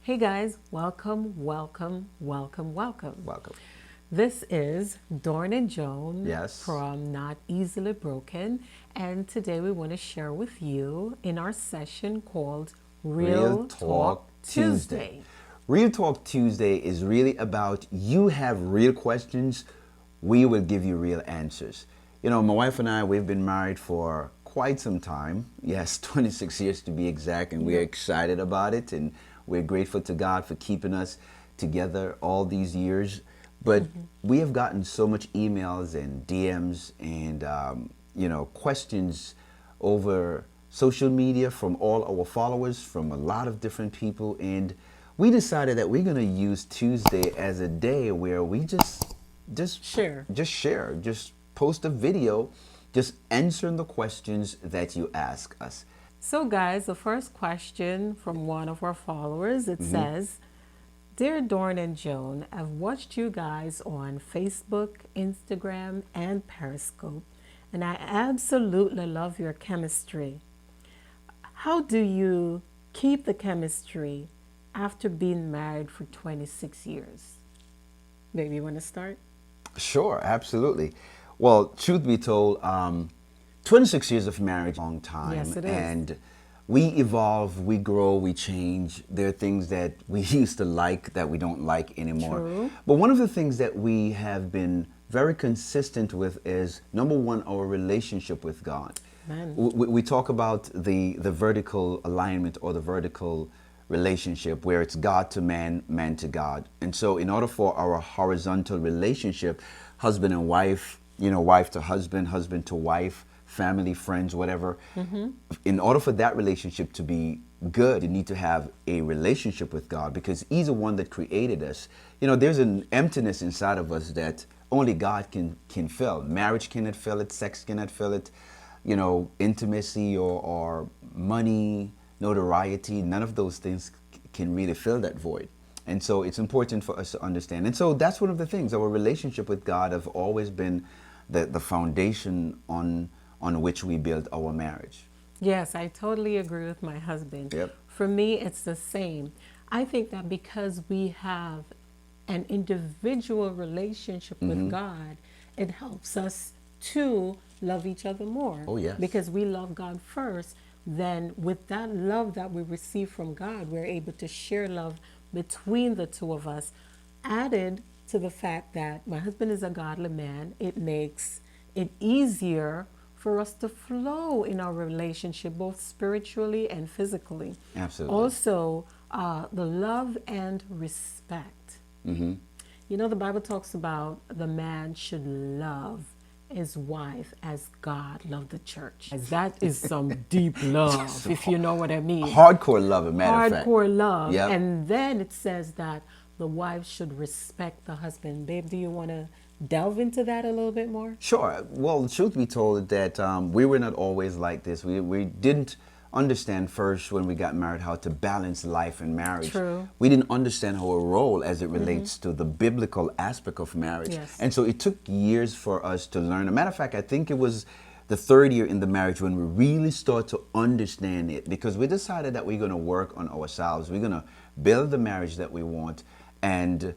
Hey guys, welcome, welcome, welcome, welcome. Welcome. This is Dorn and Joan Yes. from Not Easily Broken, and today we want to share with you in our session called Real Real Talk Talk Tuesday. Tuesday. Real Talk Tuesday is really about you have real questions, we will give you real answers. You know, my wife and I, we've been married for quite some time. Yes, 26 years to be exact, and we're excited about it, and we're grateful to God for keeping us together all these years. But we have gotten so much emails and DMs and questions over social media from all our followers, from a lot of different people, and we decided that we're going to use Tuesday as a day where we just Share. just share, just post a video, just answering the questions that you ask us. So, guys, the first question from one of our followers it says, Dear Dorn and Joan, I've watched you guys on Facebook, Instagram, and Periscope, and I absolutely love your chemistry. How do you keep the chemistry after being married for 26 years? Baby, you want to start? Sure, absolutely. Well, truth be told, 26 years of marriage, long time. Yes, it is. And we evolve, we grow, we change. There are things that we used to like that we don't like anymore. True. But one of the things that we have been very consistent with is, number one, our relationship with God. Amen. We talk about the vertical alignment or the vertical relationship where it's God to man, man to God. And so in order for our horizontal relationship, husband and wife, wife to husband, husband to wife, family, friends, whatever, in order for that relationship to be good, you need to have a relationship with God because He's the one that created us. You know, there's an emptiness inside of us that only God can fill. Marriage cannot fill it, sex cannot fill it, intimacy or money, notoriety, none of those things can really fill that void. And so it's important for us to understand. And so that's one of the things. Our relationship with God have always been the foundation on which we build our marriage. Yes, I totally agree with my husband. Yep. For me, it's the same. I think that because we have an individual relationship with God, it helps us to love each other more. Oh, yes. Because we love God first, then with that love that we receive from God, we're able to share love between the two of us. Added to the fact that my husband is a godly man, it makes it easier for us to flow in our relationship, both spiritually and physically. Absolutely. Also, the love and respect. You know, the Bible talks about the man should love his wife as God loved the church. That is some deep love, if you know what I mean. Hardcore love, a matter of fact. Hardcore love. Yep. And then it says that the wife should respect the husband. Babe, do you want to delve into that a little bit more? Sure. Well, the truth be told that we were not always like this. We didn't understand first when we got married how to balance life and marriage. True. We didn't understand our role as it relates to the biblical aspect of marriage. Yes. And so it took years for us to learn. As a matter of fact, I think it was the third year in the marriage when we really start to understand it because we decided that we're going to work on ourselves. We're going to build the marriage that we want. And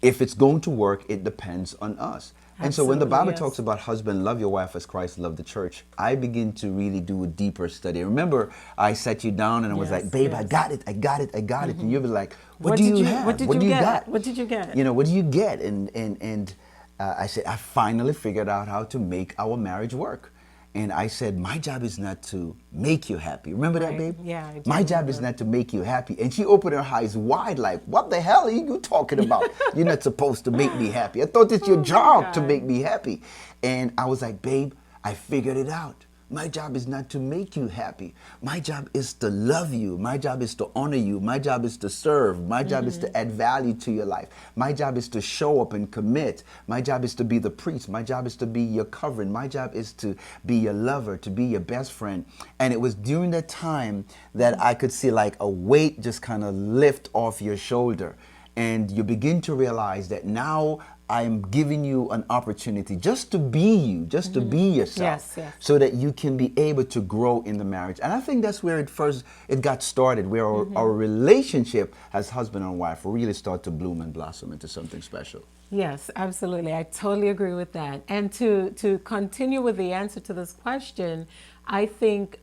if it's going to work, it depends on us. And so when the Absolutely, Bible yes. talks about husband, love your wife as Christ loved the church, I begin to really do a deeper study. Remember, I sat you down and I was Yes, like, babe, I yes. got it. And you were like, what What do did you you- have? what did What you do you get? got? What did you get? What do you get? And I said, I finally figured out how to make our marriage work. And I said, my job is not to make you happy. Remember that, Right. babe? Yeah, I do My job is remember. not to make you happy. And she opened her eyes wide like, what the hell are you talking about? You're not supposed to make me happy. I thought it's your my job to God. make me happy. And I was like, babe, I figured it out. My job is not to make you happy. My job is to love you. My job is to honor you. My job is to serve. My job is to add value to your life. My job is to show up and commit. My job is to be the priest. My job is to be your covering. My job is to be your lover, to be your best friend. And it was during that time that I could see like a weight just kind of lift off your shoulder. And you begin to realize that now I'm giving you an opportunity just to be you, just to be yourself, Yes, yes. so that you can be able to grow in the marriage. And I think that's where it got started, where our relationship as husband and wife really start to bloom and blossom into something special. Yes, absolutely. I totally agree with that. And to continue with the answer to this question, I think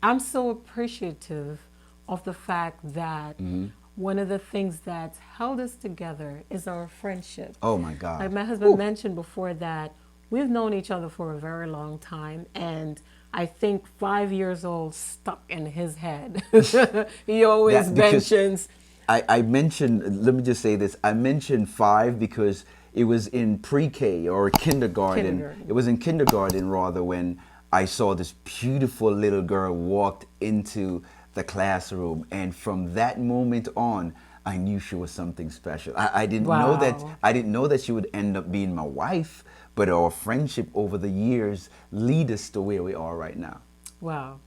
I'm so appreciative of the fact that one of the things that's held us together is our friendship. Oh my God. Like my husband mentioned before that we've known each other for a very long time, and I think 5 years old stuck in his head. He always Because mentions. I mentioned, let me just say this. I mentioned 5 because it was in pre-K or kindergarten. It was in kindergarten rather, when I saw this beautiful little girl walked into the classroom, and from that moment on, I knew she was something special. I didn't know that. Wow. I didn't know that she would end up being my wife, but our friendship over the years lead us to where we are right now. Wow,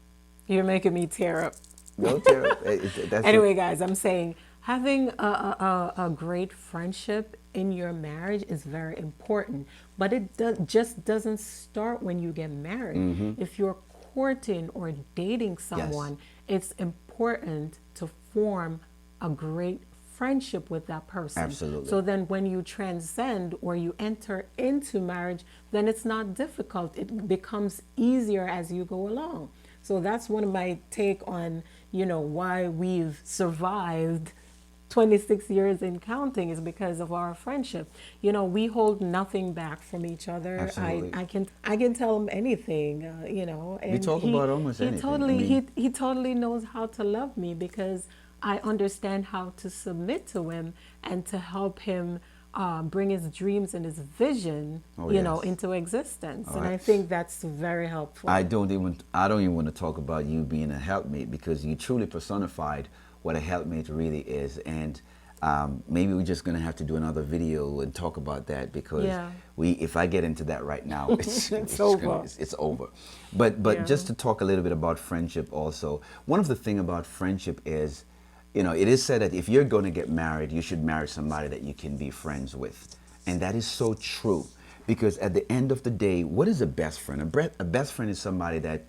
you're making me tear up. No, Tara, that's Anyway, it. guys, I'm saying having a great friendship in your marriage is very important, but it just doesn't start when you get married. If you're courting or dating someone, it's important to form a great friendship with that person. Absolutely. So then when you transcend or you enter into marriage, then it's not difficult. It becomes easier as you go along. So that's one of my take on, why we've survived 26 years and counting, is because of our friendship. We hold nothing back from each other. Absolutely. I can tell him anything, and We talk about almost he anything. totally I mean, he totally knows how to love me, because I understand how to submit to him and to help him bring his dreams and his vision, Oh, yes. into existence. All And I right. think that's very helpful. I don't even want to talk about you being a helpmate, because you truly personified what a helpmate really is. And maybe we're just going to have to do another video and talk about that, because Yeah. if I get into that right now, it's over. It's over. But Yeah. just to talk a little bit about friendship also, one of the thing about friendship is, it is said that if you're going to get married, you should marry somebody that you can be friends with. And that is so true, because at the end of the day, what is a best friend? A best friend is somebody that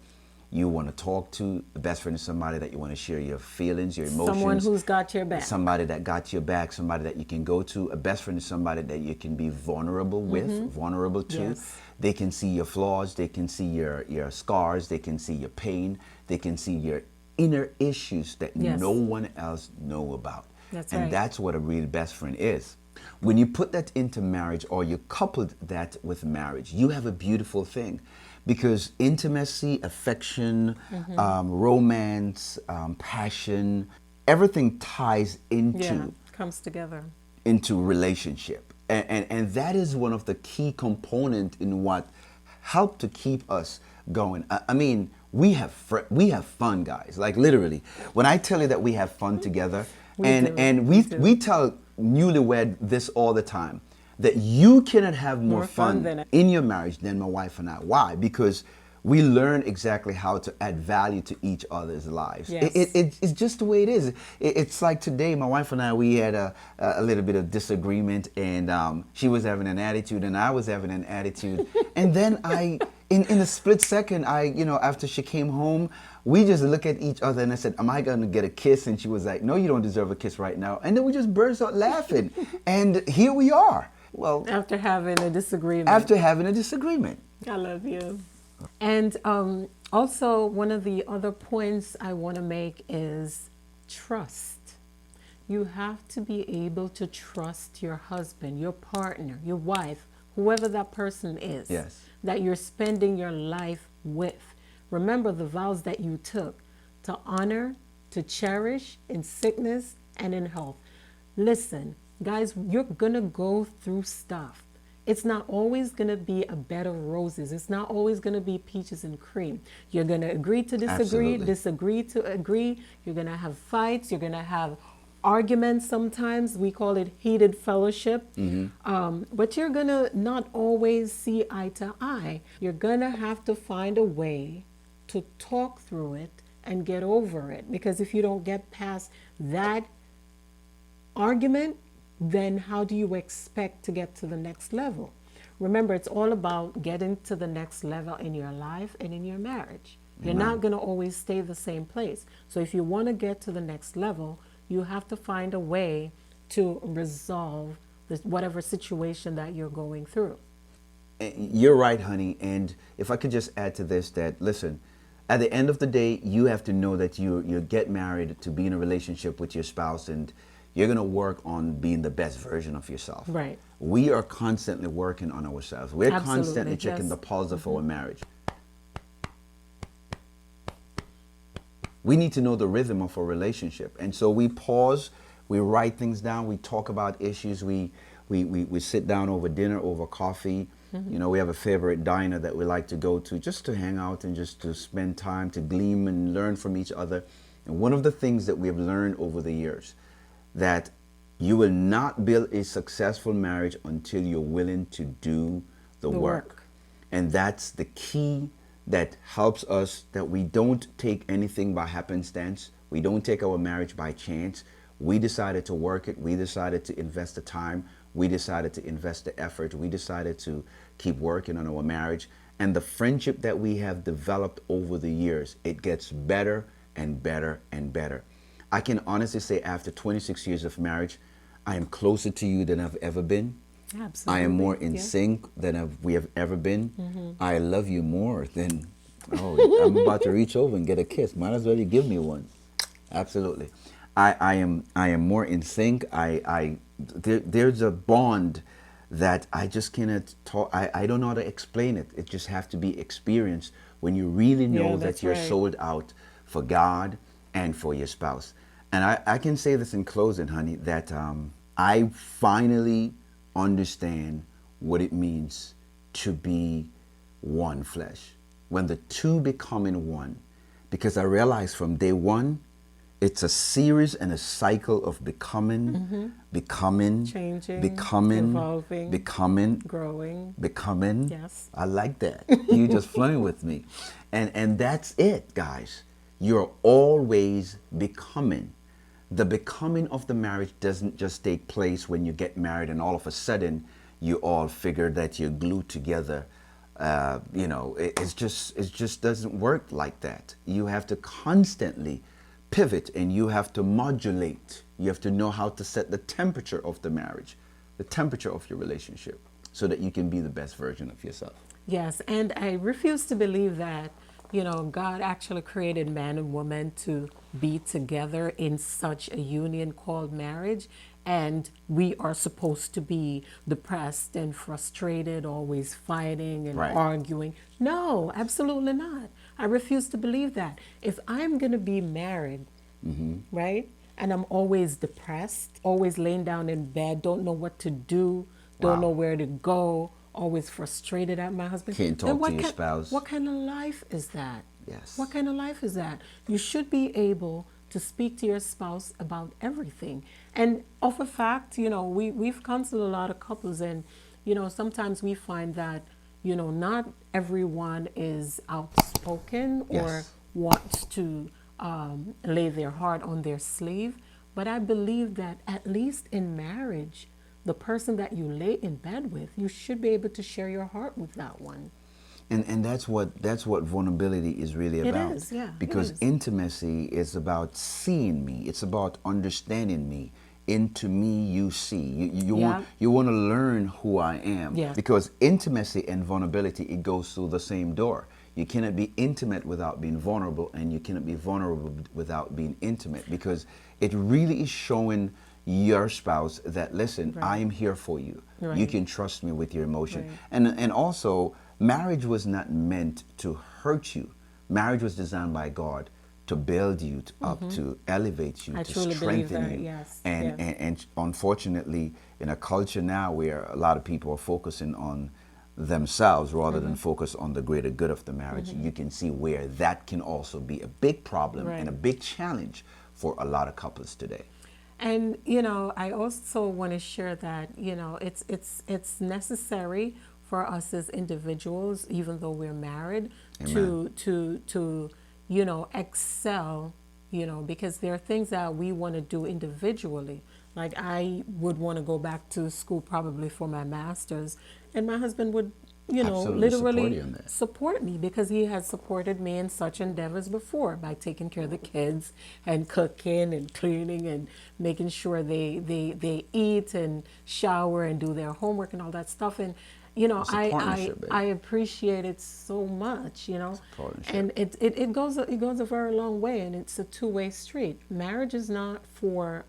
you want to talk to. A best friend is somebody that you want to share your feelings, your emotions. Someone who's got your back. Somebody that got your back, somebody that you can go to. A best friend is somebody that you can be vulnerable with, vulnerable to. Yes. They can see your flaws, they can see your scars, they can see your pain, they can see your inner issues that Yes. no one else know about. That's and right. that's what a real best friend is. When you put that into marriage, or you coupled that with marriage, you have a beautiful thing, because intimacy, affection, romance, passion, everything ties Yeah, comes together. into relationship. And that is one of the key component in what helped to keep us going. I mean, we have fun, guys. Like, literally, when I tell you that we have fun together, we tell newlywed this all the time, that you cannot have more fun fun than in your marriage than my wife and I. Why? Because we learn exactly how to add value to each other's lives. Yes. It's just the way it is. It's like today, my wife and I, we had a little bit of disagreement, and she was having an attitude and I was having an attitude. And then in a split second, after she came home, we just look at each other, and I said, am I going to get a kiss? And she was like, no, you don't deserve a kiss right now. And then we just burst out laughing. And here we are. Well, After having a disagreement. after having a disagreement. I love you. And also, one of the other points I want to make is trust. You have to be able to trust your husband, your partner, your wife, whoever that person is, Yes. that you're spending your life with. Remember the vows that you took to honor, to cherish in sickness and in health. Listen, guys, you're going to go through stuff. It's not always going to be a bed of roses. It's not always going to be peaches and cream. You're going to agree to disagree, Absolutely. disagree to agree. You're going to have fights. You're going to have arguments sometimes. We call it heated fellowship. But you're going to not always see eye to eye. You're going to have to find a way to talk through it and get over it. Because if you don't get past that argument, then how do you expect to get to the next level? Remember, it's all about getting to the next level in your life and in your marriage. You're not going to always stay the same place. So if you want to get to the next level, you have to find a way to resolve whatever situation that you're going through. You're right, honey. And if I could just add to this, that listen, at the end of the day, you have to know that you get married to be in a relationship with your spouse, and you're going to work on being the best version of yourself. Right. We are constantly working on ourselves. We're Absolutely, constantly checking yes. the pulse of our marriage. We need to know the rhythm of our relationship. And so we pause, we write things down, we talk about issues, we sit down over dinner, over coffee. You know, we have a favorite diner that we like to go to just to hang out and just to spend time, to gleam and learn from each other. And one of the things that we have learned over the years, that you will not build a successful marriage until you're willing to do the work. And that's the key that helps us, that we don't take anything by happenstance. We don't take our marriage by chance. We decided to work it. We decided to invest the time. We decided to invest the effort. We decided to keep working on our marriage. And the friendship that we have developed over the years, it gets better and better and better. I can honestly say, after 26 years of marriage, I am closer to you than I've ever been. Absolutely. I am more in sync than we have ever been. I love you more than, oh, I'm about to reach over and get a kiss. Might as well you give me one. Absolutely. I am more in sync. There's a bond that I just cannot talk. I don't know how to explain it. It just have to be experienced when you really know that you're sold out for God and for your spouse. And I can say this in closing, honey, that I finally understand what it means to be one flesh. When the two becoming one. Because I realized from day one, it's a series and a cycle of becoming, changing, becoming, evolving, becoming, growing, becoming. Yes. I like that. You just flowing with me. And that's it, guys. You're always becoming. The becoming of the marriage doesn't just take place when you get married and all of a sudden you all figure that you're glued together. You know, it just doesn't work like that. You have to constantly pivot and you have to modulate. You have to know how to set the temperature of the marriage, the temperature of your relationship, so that you can be the best version of yourself. Yes, and I refuse to believe that, you know, God actually created man and woman to be together in such a union called marriage, and we are supposed to be depressed and frustrated, always fighting and arguing. No, absolutely not. I refuse to believe that. If I'm going to be married, right, and I'm always depressed, always laying down in bed, don't know what to do, don't know where to go, always frustrated at my husband. Can't talk to your spouse. What kind of life is that? Yes. What kind of life is that? You should be able to speak to your spouse about everything. And of a fact, you know, we've counseled a lot of couples, and, you know, sometimes we find that, you know, not everyone is outspoken or wants to lay their heart on their sleeve. But I believe that at least in marriage, the person that you lay in bed with, you should be able to share your heart with that one. And that's what vulnerability is really about. It is, yeah. Because intimacy is about seeing me. It's about understanding me. Into me you see. You want to learn who I am. Yeah. Because intimacy and vulnerability, it goes through the same door. You cannot be intimate without being vulnerable, and you cannot be vulnerable without being intimate, because it really is showing your spouse that, listen, I am here for you. You can trust me with your emotion. And also, marriage was not meant to hurt you. Marriage was designed by God to build you up, to elevate you, to strengthen you. And unfortunately, in a culture now where a lot of people are focusing on themselves rather than focus on the greater good of the marriage, you can see where that can also be a big problem and a big challenge for a lot of couples today. And, you know, I also want to share that, you know, it's necessary for us as individuals, even though we're married, to you know, excel, you know, because there are things that we want to do individually. Like I would want to go back to school probably for my master's, and my husband would, you know, Absolutely support literally you in that. support me because he has supported me in such endeavors before by taking care of the kids and cooking and cleaning and making sure they eat and shower and do their homework and all that stuff. And you know, It's a partnership, baby. I appreciate it so much, you know, It's a partnership. and it goes a very long way, and it's a two-way street. Marriage is not for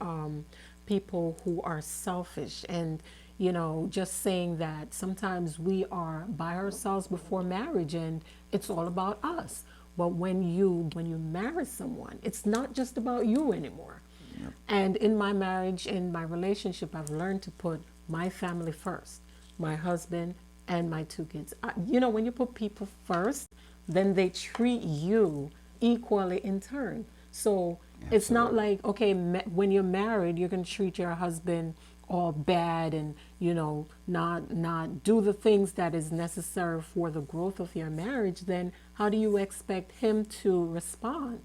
people who are selfish and, you know, just saying that sometimes we are by ourselves before marriage and it's all about us. But when you marry someone, it's not just about you anymore. Yep. And in my marriage, in my relationship, I've learned to put my family first, my husband and my two kids. You know, when you put people first, then they treat you equally in turn. So it's not like, okay, when you're married, you're going to treat your husband all bad and, you know, not do the things that is necessary for the growth of your marriage. Then how do you expect him to respond?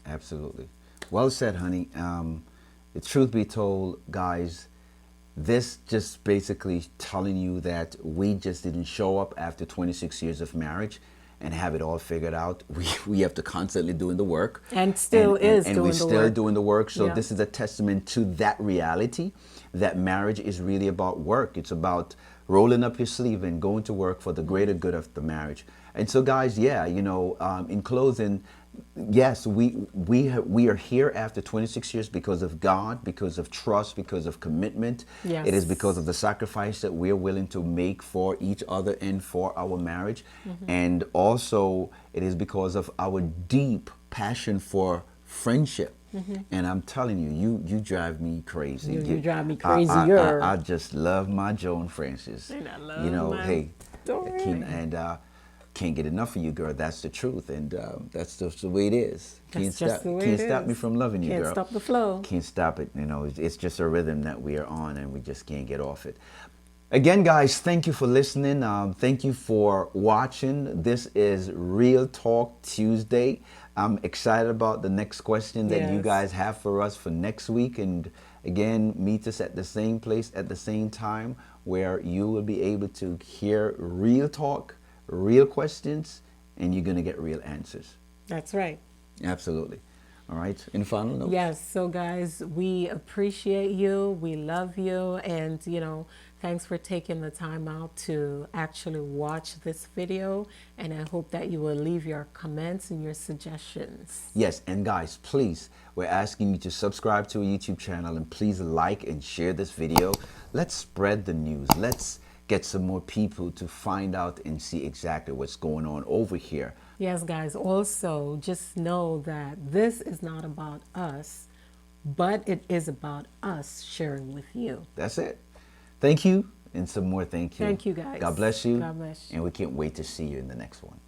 Absolutely. Well said, honey. The truth be told, guys, this just basically telling you that we just didn't show up after 26 years of marriage and have it all figured out. We have to constantly doing the work. And still is and doing we're the still work. doing the work. So Yeah. this is a testament to that reality, that marriage is really about work. It's about rolling up your sleeve and going to work for the greater good of the marriage. And so, guys, yeah, you know, in closing, yes, we are here after 26 years because of God, because of trust, because of commitment. Yes. It is because of the sacrifice that we're willing to make for each other and for our marriage. And also, it is because of our deep passion for friendship. And I'm telling you, you drive me crazy. You drive me I crazier. just love my Joan Francis. And I love You know, my hey, Doreen. can't get enough of you, girl. That's the truth, and that's just the way it is. That's just the way Can't it stop is. me from loving you, Can't girl. stop the flow. Can't stop it. You know, it's just a rhythm that we are on, and we just can't get off it. Again, guys, thank you for listening. Thank you for watching. This is Real Talk Tuesday. I'm excited about the next question that you Yes. guys have for us for next week. And again, meet us at the same place at the same time where you will be able to hear real talk, real questions, and you're going to get real answers. That's right. Absolutely. All right. In final note. Yes. So, guys, we appreciate you. We love you. And, you know, thanks for taking the time out to actually watch this video. And I hope that you will leave your comments and your suggestions. Yes, and guys, please, we're asking you to subscribe to our YouTube channel and please like and share this video. Let's spread the news. Let's get some more people to find out and see exactly what's going on over here. Yes, guys. Also, just know that this is not about us, but it is about us sharing with you. That's it. Thank you, and some more thank you. Thank you, guys. God bless you. God bless you. And we can't wait to see you in the next one.